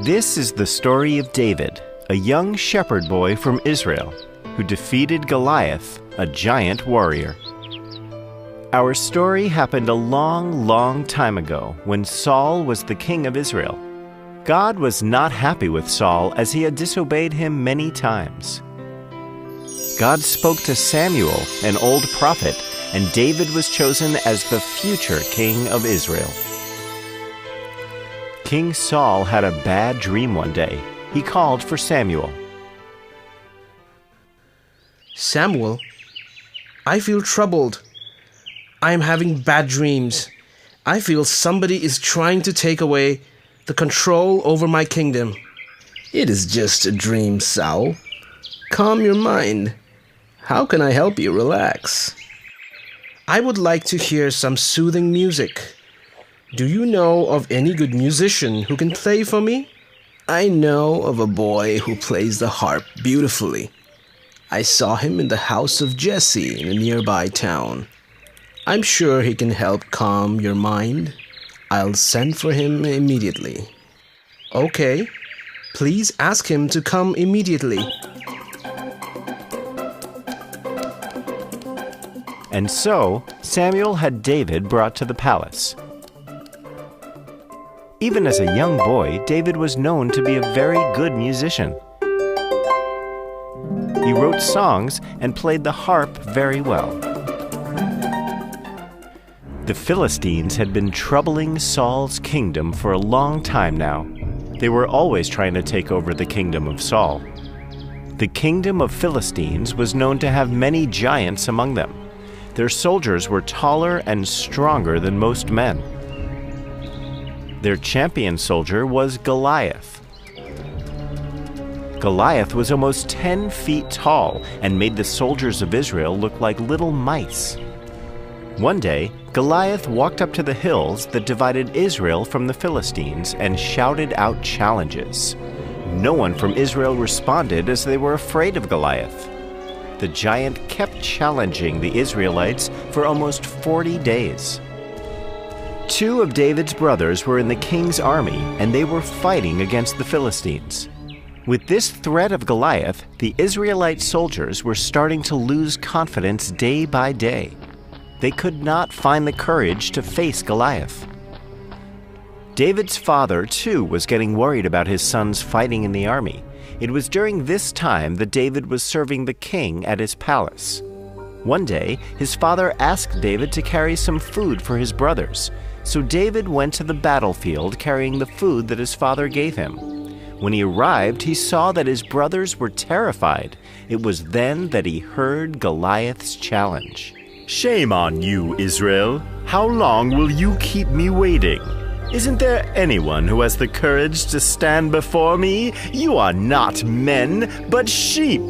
This is the story of David, a young shepherd boy from Israel who defeated Goliath, a giant warrior. Our story happened a long, long time ago when Saul was the king of Israel. God was not happy with Saul as he had disobeyed him many times. God spoke to Samuel, an old prophet, and David was chosen as the future king of Israel. King Saul had a bad dream one day. He called for Samuel. Samuel, I feel troubled. I am having bad dreams. I feel somebody is trying to take away the control over my kingdom. It is just a dream, Saul. Calm your mind. How can I help you relax? I would like to hear some soothing music. Do you know of any good musician who can play for me? I know of a boy who plays the harp beautifully. I saw him in the house of Jesse in a nearby town. I'm sure he can help calm your mind. I'll send for him immediately. Okay. Please ask him to come immediately. And so, Samuel had David brought to the palace. Even as a young boy, David was known to be a very good musician. He wrote songs and played the harp very well. The Philistines had been troubling Saul's kingdom for a long time now. They were always trying to take over the kingdom of Saul. The kingdom of Philistines was known to have many giants among them. Their soldiers were taller and stronger than most men. Their champion soldier was Goliath. Goliath was almost 10 feet tall and made the soldiers of Israel look like little mice. One day, Goliath walked up to the hills that divided Israel from the Philistines and shouted out challenges. No one from Israel responded as they were afraid of Goliath. The giant kept challenging the Israelites for almost 40 days. 2 of David's brothers were in the king's army, and they were fighting against the Philistines. With this threat of Goliath, the Israelite soldiers were starting to lose confidence day by day. They could not find the courage to face Goliath. David's father, too, was getting worried about his sons fighting in the army. It was during this time that David was serving the king at his palace. One day, his father asked David to carry some food for his brothers. So David went to the battlefield carrying the food that his father gave him. When he arrived, he saw that his brothers were terrified. It was then that he heard Goliath's challenge. "Shame on you, Israel! How long will you keep me waiting? Isn't there anyone who has the courage to stand before me? You are not men, but sheep!"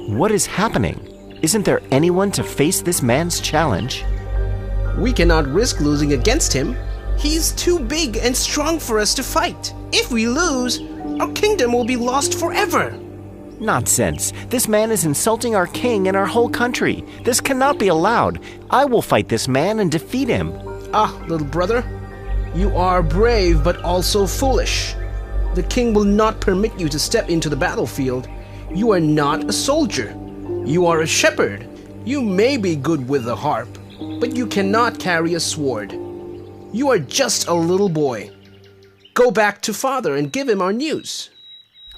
What is happening? Isn't there anyone to face this man's challenge? We cannot risk losing against him. He's too big and strong for us to fight. If we lose, our kingdom will be lost forever. Nonsense. This man is insulting our king and our whole country. This cannot be allowed. I will fight this man and defeat him. Ah, little brother, you are brave but also foolish. The king will not permit you to step into the battlefield. You are not a soldier. You are a shepherd. You may be good with the harp, but you cannot carry a sword. You are just a little boy. Go back to father and give him our news.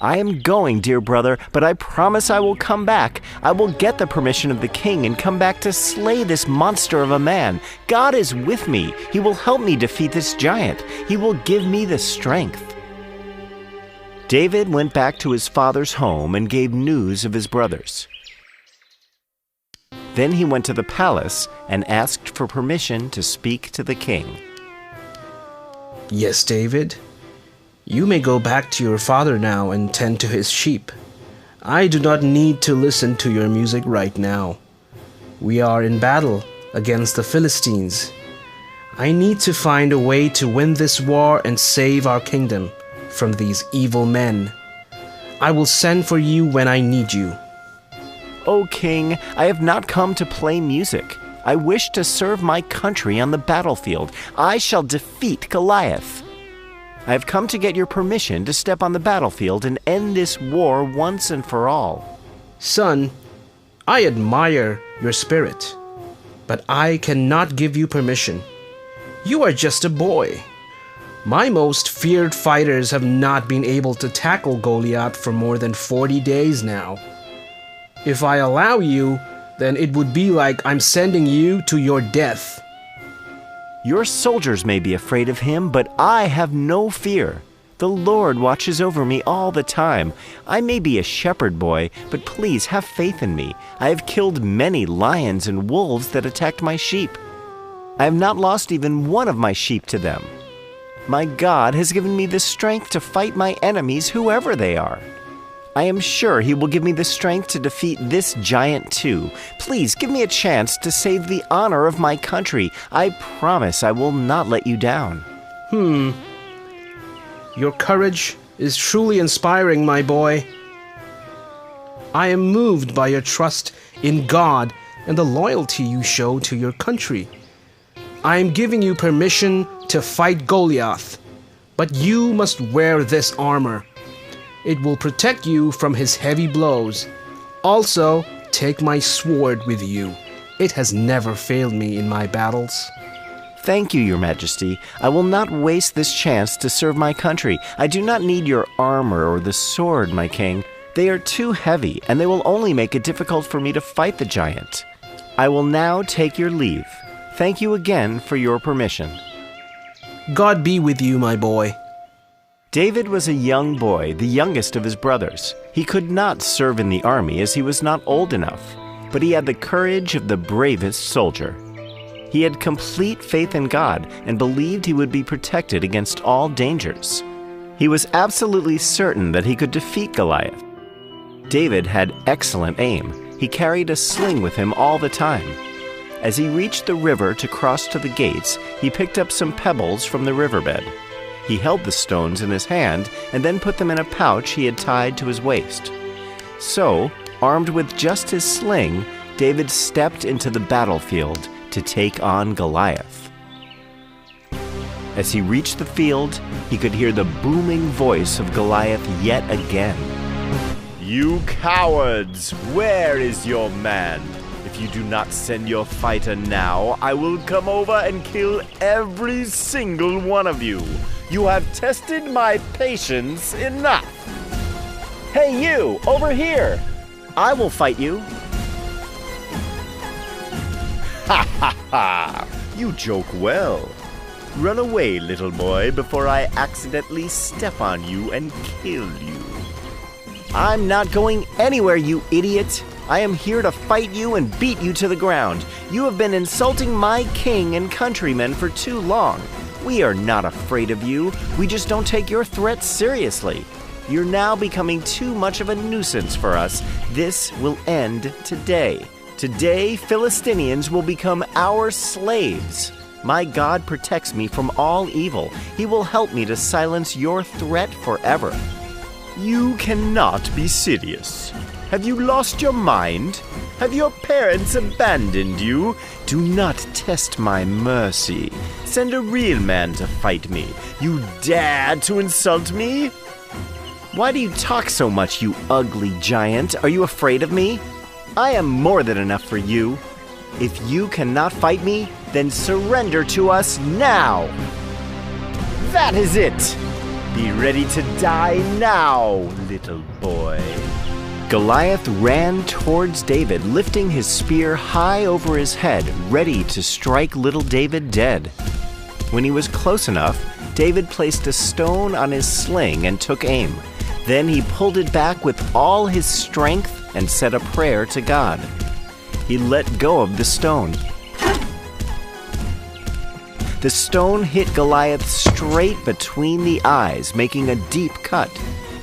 I am going, dear brother, but I promise I will come back. I will get the permission of the king and come back to slay this monster of a man. God is with me. He will help me defeat this giant. He will give me the strength. David went back to his father's home and gave news of his brothers. Then he went to the palace and asked for permission to speak to the king. Yes, David. You may go back to your father now and tend to his sheep. I do not need to listen to your music right now. We are in battle against the Philistines. I need to find a way to win this war and save our kingdom from these evil men. I will send for you when I need you. O king, I have not come to play music. I wish to serve my country on the battlefield. I shall defeat Goliath. I have come to get your permission to step on the battlefield and end this war once and for all. Son, I admire your spirit, but I cannot give you permission. You are just a boy. My most feared fighters have not been able to tackle Goliath for more than 40 days now. If I allow you, then it would be like I'm sending you to your death. Your soldiers may be afraid of him, but I have no fear. The Lord watches over me all the time. I may be a shepherd boy, but please have faith in me. I have killed many lions and wolves that attacked my sheep. I have not lost even one of my sheep to them. My God has given me the strength to fight my enemies, whoever they are. I am sure he will give me the strength to defeat this giant too. Please give me a chance to save the honor of my country. I promise I will not let you down. Your courage is truly inspiring, my boy. I am moved by your trust in God and the loyalty you show to your country. I am giving you permission to fight Goliath, but you must wear this armor. It will protect you from his heavy blows. Also, take my sword with you. It has never failed me in my battles. Thank you, Your Majesty. I will not waste this chance to serve my country. I do not need your armor or the sword, my king. They are too heavy, and they will only make it difficult for me to fight the giant. I will now take your leave. Thank you again for your permission. God be with you, my boy. David was a young boy, the youngest of his brothers. He could not serve in the army as he was not old enough, but he had the courage of the bravest soldier. He had complete faith in God and believed he would be protected against all dangers. He was absolutely certain that he could defeat Goliath. David had excellent aim. He carried a sling with him all the time. As he reached the river to cross to the gates, he picked up some pebbles from the riverbed. He held the stones in his hand and then put them in a pouch he had tied to his waist. So, armed with just his sling, David stepped into the battlefield to take on Goliath. As he reached the field, he could hear the booming voice of Goliath yet again. You cowards! Where is your man? If you do not send your fighter now, I will come over and kill every single one of you. You have tested my patience enough. Hey you, over here! I will fight you. Ha ha ha! You joke well. Run away, little boy, before I accidentally step on you and kill you. I'm not going anywhere, you idiot. I am here to fight you and beat you to the ground. You have been insulting my king and countrymen for too long. We are not afraid of you. We just don't take your threats seriously. You're now becoming too much of a nuisance for us. This will end today. Today, Philistinians will become our slaves. My God protects me from all evil. He will help me to silence your threat forever. You cannot be serious. Have you lost your mind? Have your parents abandoned you? Do not test my mercy. Send a real man to fight me. You dare to insult me? Why do you talk so much, you ugly giant? Are you afraid of me? I am more than enough for you. If you cannot fight me, then surrender to us now. That is it. Be ready to die now, little boy. Goliath ran towards David, lifting his spear high over his head, ready to strike little David dead. When he was close enough, David placed a stone on his sling and took aim. Then he pulled it back with all his strength and said a prayer to God. He let go of the stone. The stone hit Goliath straight between the eyes, making a deep cut.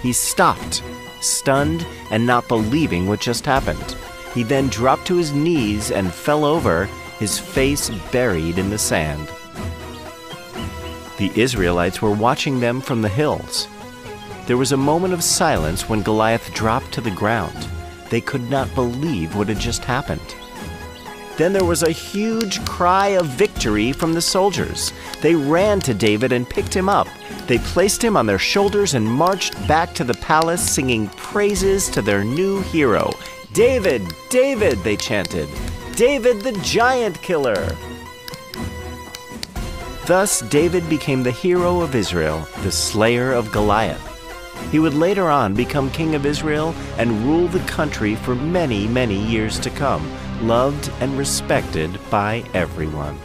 He stopped, stunned and not believing what just happened. He then dropped to his knees and fell over, his face buried in the sand. The Israelites were watching them from the hills. There was a moment of silence when Goliath dropped to the ground. They could not believe what had just happened. Then there was a huge cry of victory from the soldiers. They ran to David and picked him up. They placed him on their shoulders and marched back to the palace, singing praises to their new hero. "David, David," they chanted. "David the giant killer." Thus, David became the hero of Israel, the slayer of Goliath. He would later on become king of Israel and rule the country for many, many years to come, loved and respected by everyone.